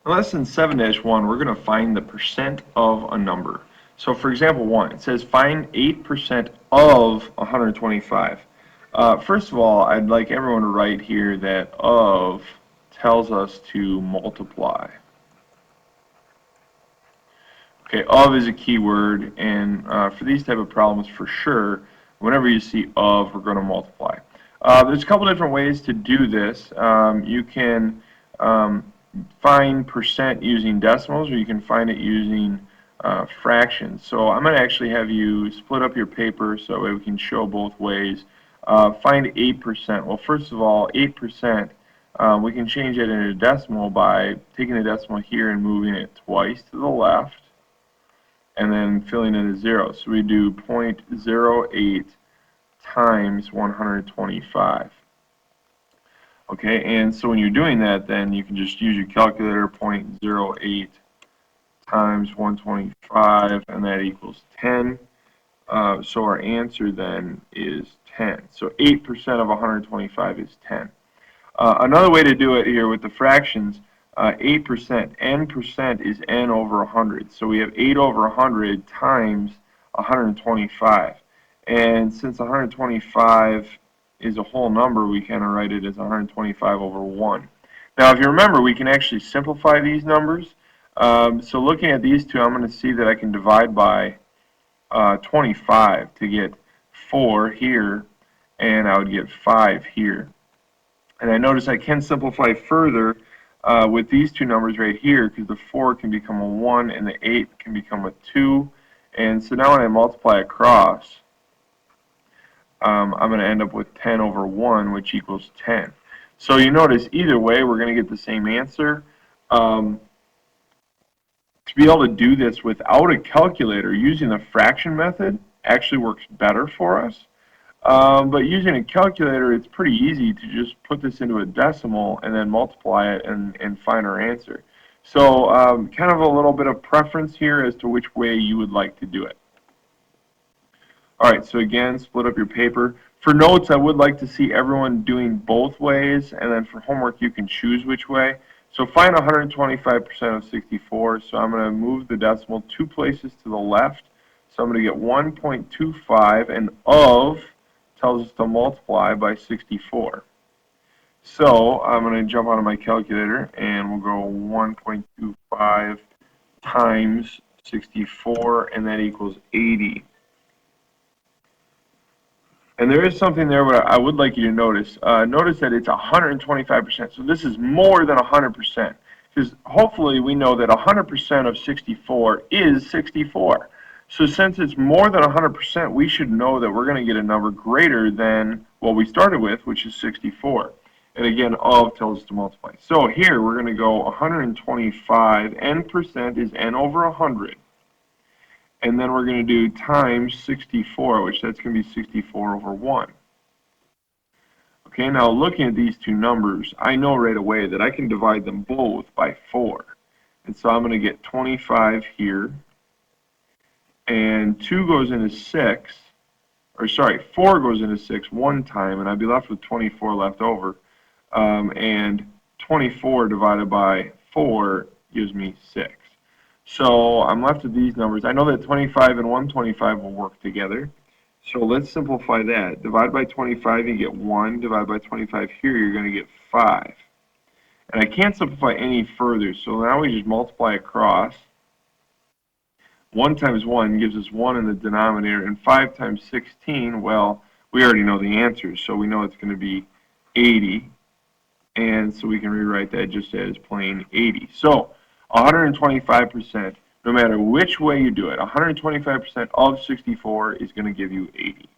In lesson 7-1, we're going to find the percent of a number. So for example 1, it says find 8% of 125. First of all, I'd like everyone to write here that of tells us to multiply. Okay, of is a key word, and for these type of problems, for sure, whenever you see of, we're going to multiply. There's a couple different ways to do this. You can find percent using decimals, or you can find it using fractions. So I'm going to actually have you split up your paper so that way we can show both ways. Find 8%. Well, first of all, 8%, we can change it into a decimal by taking the decimal here and moving it twice to the left, and then filling in a 0. So we do 0.08 times 125. Okay, and so when you're doing that, then you can just use your calculator, 0.08 times 125, and that equals 10. So our answer then is 10. So 8% of 125 is 10. Another way to do it here with the fractions, 8%, n% is n over 100. So we have 8 over 100 times 125. And since 125 is a whole number, we kind of write it as 125 over 1. Now, if you remember, we can actually simplify these numbers. So looking at these two, I'm going to see that I can divide by 25 to get 4 here, and I would get 5 here. And I notice I can simplify further with these two numbers right here, because the 4 can become a 1 and the 8 can become a 2. And so now when I multiply across, I'm going to end up with 10 over 1, which equals 10. So you notice either way we're going to get the same answer. To be able to do this without a calculator, using the fraction method actually works better for us. But using a calculator, it's pretty easy to just put this into a decimal and then multiply it and find our answer. So kind of a little bit of preference here as to which way you would like to do it. All right, so again, split up your paper. For notes, I would like to see everyone doing both ways, and then for homework, you can choose which way. So find 125% of 64. So I'm going to move the decimal 2 places to the left. So I'm going to get 1.25, and of tells us to multiply by 64. So I'm going to jump onto my calculator, and we'll go 1.25 times 64, and that equals 80. And there is something there what I would like you to notice. Notice that it's 125%. So this is more than 100%. Because hopefully we know that 100% of 64 is 64. So since it's more than 100%, we should know that we're going to get a number greater than what we started with, which is 64. And again, of tells us to multiply. So here we're going to go 125. N% is n over 100. And then we're going to do times 64, which that's going to be 64 over 1. Okay, now looking at these two numbers, I know right away that I can divide them both by 4. And so I'm going to get 25 here, and 2 goes into 6, or sorry, 4 goes into 6 one time, and I'd be left with 24 left over. And 24 divided by 4 gives me 6. So I'm left with these numbers. I know that 25 and 125 will work together. So let's simplify that. Divide by 25, you get 1. Divide by 25 here, you're going to get 5. And I can't simplify any further, so now we just multiply across. 1 times 1 gives us 1 in the denominator, and 5 times 16, well, we already know the answer, so we know it's going to be 80. And so we can rewrite that just as plain 80. So 125%, no matter which way you do it, 125% of 64 is going to give you 80.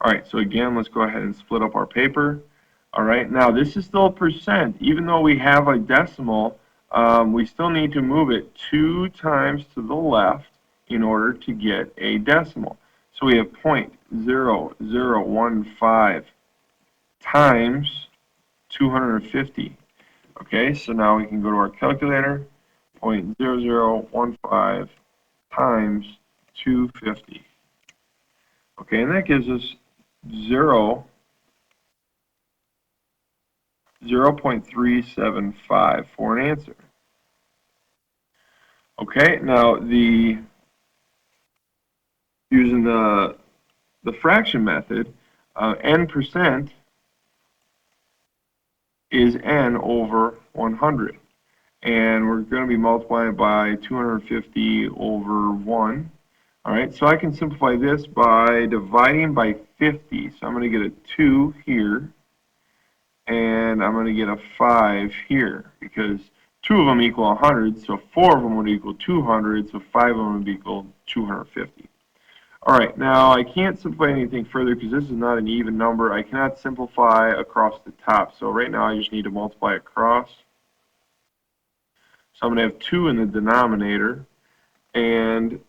All right, so again, let's go ahead and split up our paper. All right, now this is still a percent. Even though we have a decimal, we still need to move it 2 times to the left in order to get a decimal. So we have 0.0015 times 250. Okay, so now we can go to our calculator, 0.0015 times 250. Okay, and that gives us 0, 0.375 for an answer. Okay, now using the fraction method, n% is n over 100. And we're going to be multiplying by 250 over 1. All right, so I can simplify this by dividing by 50. So I'm going to get a 2 here, and I'm going to get a 5 here, because 2 of them equal 100, so 4 of them would equal 200, so 5 of them would equal 250. All right, now I can't simplify anything further because this is not an even number. I cannot simplify across the top, so right now I just need to multiply across. So I'm going to have 2 in the denominator, and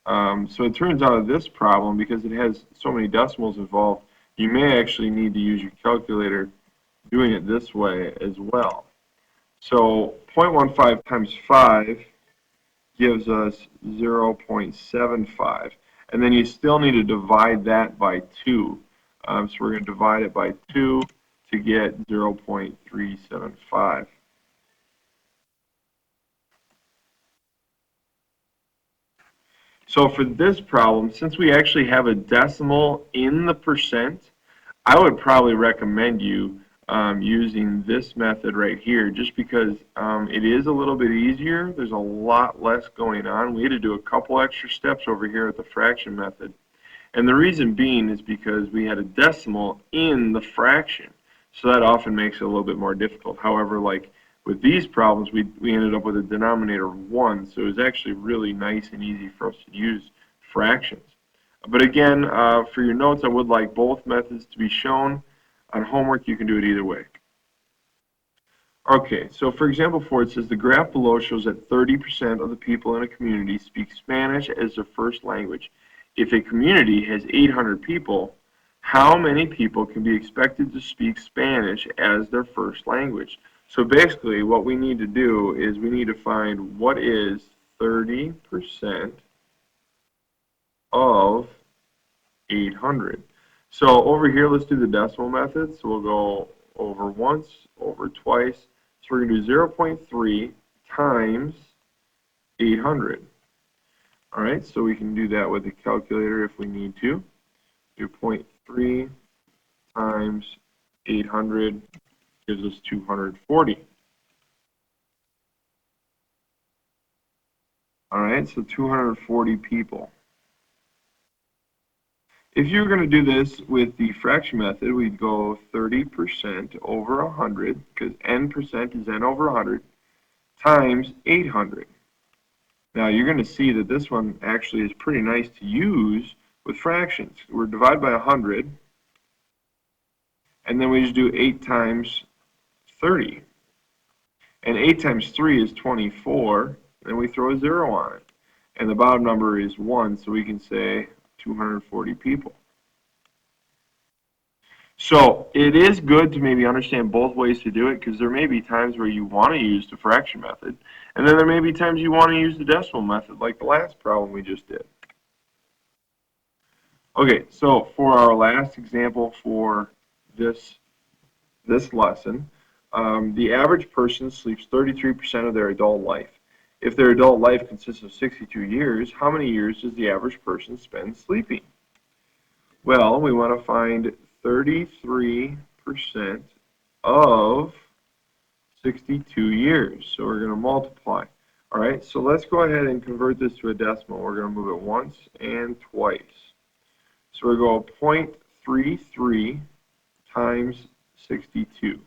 so it turns out of this problem, because it has so many decimals involved, you may actually need to use your calculator doing it this way as well. So 0.15 times 5 gives us 0.75, and then you still need to divide that by 2. So we're going to divide it by 2 to get 0.375. So for this problem, since we actually have a decimal in the percent, I would probably recommend you using this method right here, just because it is a little bit easier. There's a lot less going on. We had to do a couple extra steps over here with the fraction method. And the reason being is because we had a decimal in the fraction. So that often makes it a little bit more difficult. However, like with these problems, we ended up with a denominator of 1, so it was actually really nice and easy for us to use fractions. But again, for your notes, I would like both methods to be shown. On homework, you can do it either way. Okay, so for example 4, it says the graph below shows that 30% of the people in a community speak Spanish as their first language. If a community has 800 people, how many people can be expected to speak Spanish as their first language? So basically, what we need to do is we need to find what is 30% of 800. So over here, let's do the decimal method. So we'll go over once, over twice. So we're going to do 0.3 times 800. All right, so we can do that with a calculator if we need to. Do 0.3 times 800 gives us 240. All right, so 240 people. If you're going to do this with the fraction method, we'd go 30% over 100, because n% is n over 100, times 800. Now you're going to see that this one actually is pretty nice to use with fractions. We're divided by 100, and then we just do 8 times 30. And 8 times 3 is 24, and we throw a 0 on it. And the bottom number is 1, so we can say 240 people. So it is good to maybe understand both ways to do it, because there may be times where you want to use the fraction method, and then there may be times you want to use the decimal method, like the last problem we just did. Okay, so for our last example for this lesson, the average person sleeps 33% of their adult life. If their adult life consists of 62 years, how many years does the average person spend sleeping? Well, we want to find 33% of 62 years. So we're going to multiply. All right, so let's go ahead and convert this to a decimal. We're going to move it once and twice. So we go 0.33 times 62.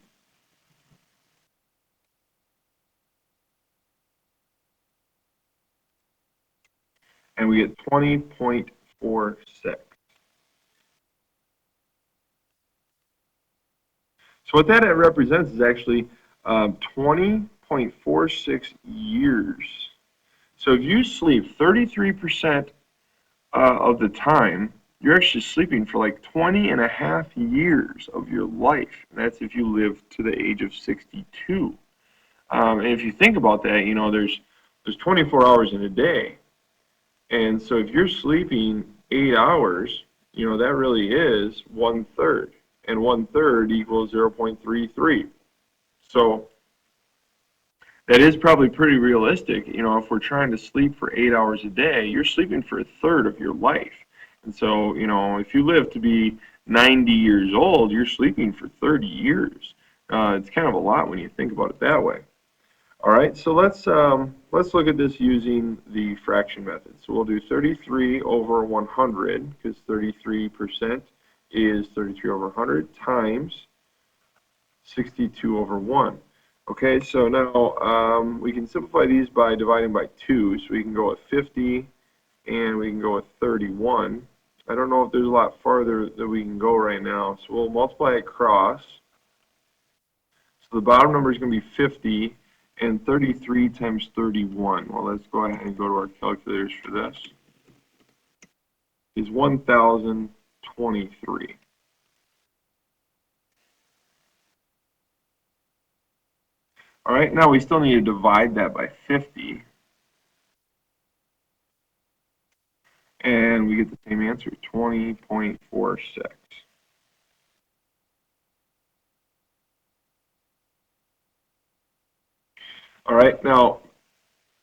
And we get 20.46. So what that represents is actually 20.46 years. So if you sleep 33% of the time, you're actually sleeping for like 20 and a half years of your life. And that's if you live to the age of 62. And if you think about that, you know, there's 24 hours in a day. And so if you're sleeping 8 hours, you know, that really is 1/3. And 1/3 equals 0.33. So that is probably pretty realistic. You know, if we're trying to sleep for 8 hours a day, you're sleeping for a third of your life. And so, you know, if you live to be 90 years old, you're sleeping for 30 years. It's kind of a lot when you think about it that way. All right, so let's look at this using the fraction method. So we'll do 33 over 100, because 33% is 33 over 100, times 62 over 1. Okay, so now we can simplify these by dividing by 2. So we can go with 50 and we can go with 31. I don't know if there's a lot farther that we can go right now. So we'll multiply it across. So the bottom number is going to be 50 and 33 times 31. Well, let's go ahead and go to our calculators for this. Is 1,023. All right, now we still need to divide that by 50. And we get the same answer, 20.46. All right, now,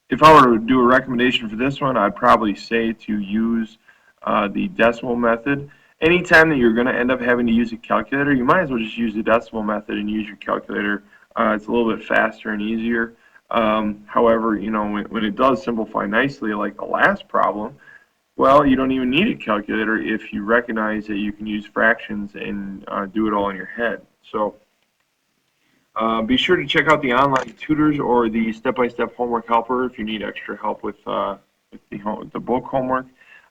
if I were to do a recommendation for this one, I'd probably say to use the decimal method. Anytime that you're going to end up having to use a calculator, you might as well just use the decimal method and use your calculator. It's a little bit faster and easier. However, you know, when it does simplify nicely, like the last problem, well, you don't even need a calculator if you recognize that you can use fractions and do it all in your head. So be sure to check out the online tutors or the step-by-step homework helper if you need extra help with the book homework.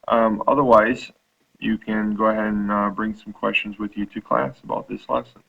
Otherwise, you can go ahead and bring some questions with you to class about this lesson.